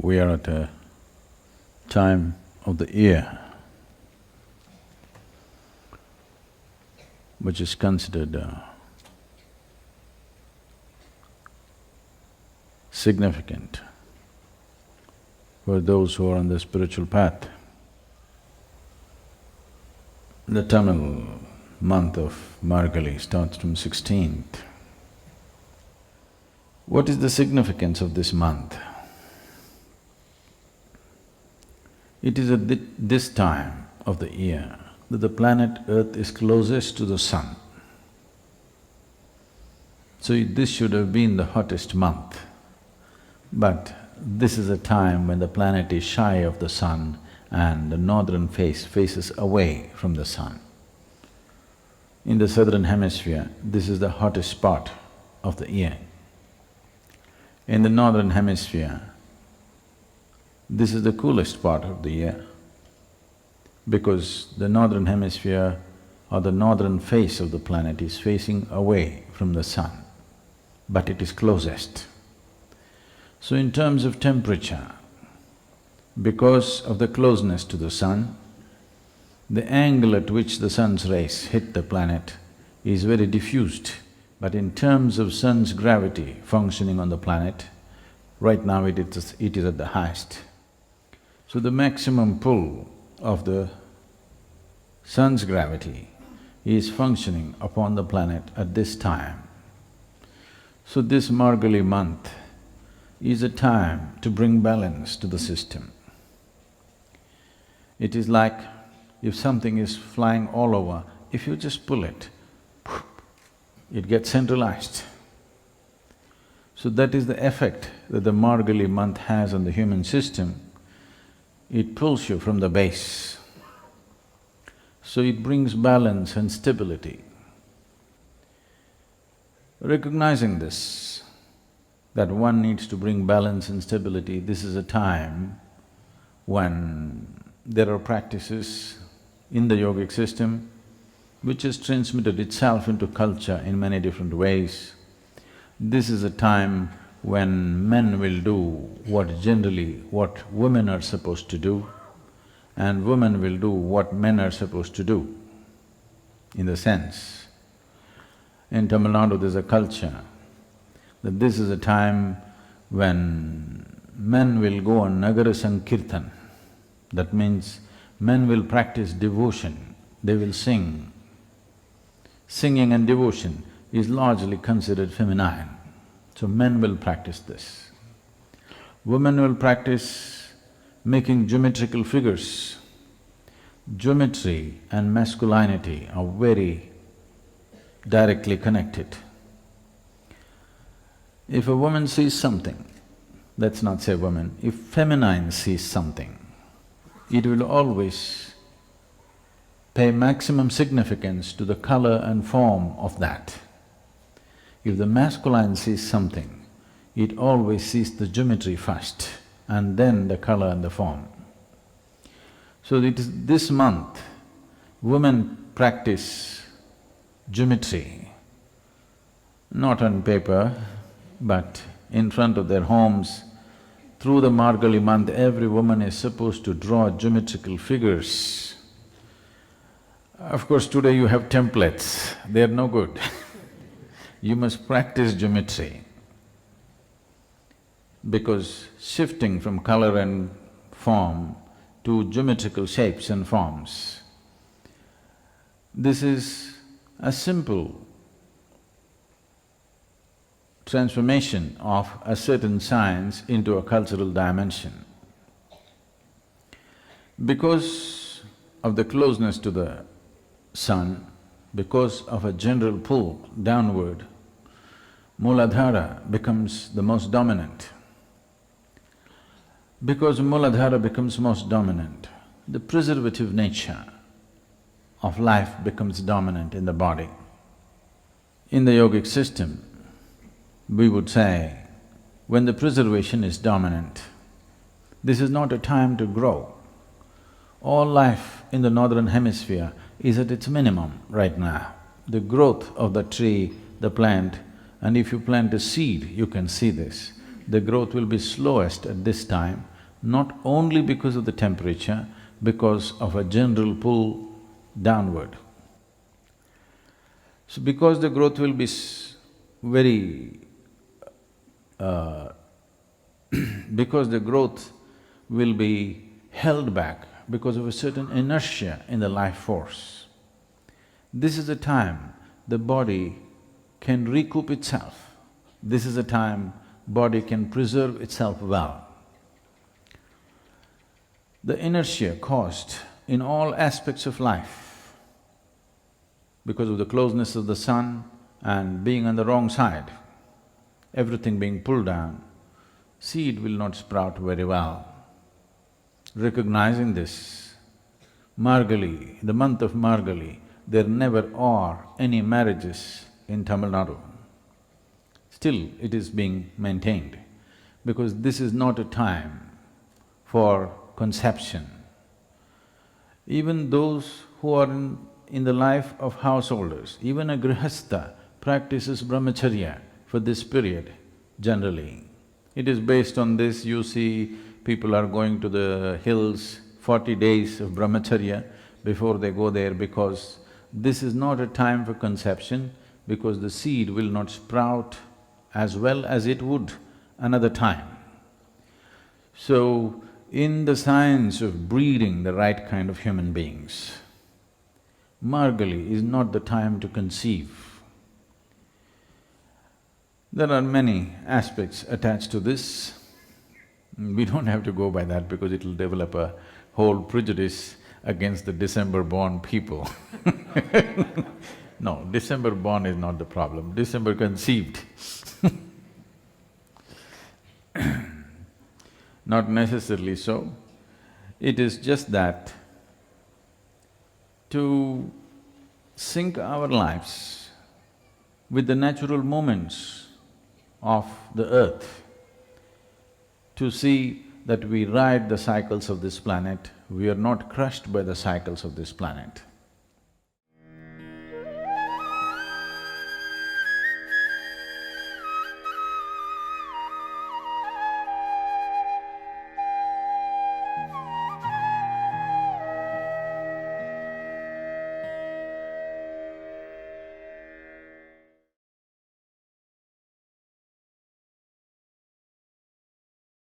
we are at a time of the year which is considered significant for those who are on the spiritual path. The Tamil month of Margazhi starts from 16th. What is the significance of this month? It is at this time of the year that the planet Earth is closest to the sun. So this should have been the hottest month, but this is a time when the planet is shy of the sun and the northern face faces away from the sun. In the southern hemisphere, this is the hottest spot of the year. In the northern hemisphere, this is the coolest part of the year because the northern hemisphere or the northern face of the planet is facing away from the sun, but it is closest. So in terms of temperature, because of the closeness to the sun, the angle at which the sun's rays hit the planet is very diffused. But in terms of sun's gravity functioning on the planet, right now it is at the highest. So the maximum pull of the sun's gravity is functioning upon the planet at this time. So this Margazhi month is a time to bring balance to the system. It is like if something is flying all over, if you just pull it, it gets centralized. So that is the effect that the Margazhi month has on the human system. It pulls you from the base. So it brings balance and stability. Recognizing this, that one needs to bring balance and stability, this is a time when there are practices in the yogic system which has transmitted itself into culture in many different ways. This is a time when men will do what women are supposed to do, and women will do what men are supposed to do, in the sense. In Tamil Nadu there's a culture that this is a time when men will go on Nagara Sankirtan. That means men will practice devotion, they will sing. Singing and devotion is largely considered feminine, so men will practice this. Women will practice making geometrical figures. Geometry and masculinity are very directly connected. If a woman sees something, let's not say woman, if feminine sees something, it will always pay maximum significance to the color and form of that. If the masculine sees something, it always sees the geometry first and then the color and the form. So it is this month, women practice geometry, not on paper, but in front of their homes. Through the Margazhi month, every woman is supposed to draw geometrical figures. Of course, today you have templates, they are no good You must practice geometry because shifting from color and form to geometrical shapes and forms, this is a simple transformation of a certain science into a cultural dimension. Because of the closeness to the sun, because of a general pull downward, Mooladhara becomes the most dominant. Because Mooladhara becomes most dominant, the preservative nature of life becomes dominant in the body. In the yogic system, we would say, when the preservation is dominant, this is not a time to grow. All life in the northern hemisphere is at its minimum right now. The growth of the tree, the plant, and if you plant a seed, you can see this, the growth will be slowest at this time not only because of the temperature, because of a general pull downward. So because the growth will be very… because the growth will be held back because of a certain inertia in the life force, this is a time the body can recoup itself. This is a time body can preserve itself well. The inertia caused in all aspects of life because of the closeness of the sun and being on the wrong side, everything being pulled down, seed will not sprout very well. Recognizing this, Margazhi, the month of Margazhi, there never are any marriages in Tamil Nadu. Still, it is being maintained because this is not a time for conception. Even those who are in the life of householders, even a grihastha practices brahmacharya for this period generally. It is based on this, you see people are going to the hills 40 days of brahmacharya before they go there, because this is not a time for conception, because the seed will not sprout as well as it would another time. So, in the science of breeding the right kind of human beings, Margazhi is not the time to conceive. There are many aspects attached to this. We don't have to go by that because it'll develop a whole prejudice against the December-born people. No, December-born is not the problem, December-conceived. Not necessarily so. It is just that to sync our lives with the natural movements of the earth, to see that we ride the cycles of this planet, we are not crushed by the cycles of this planet.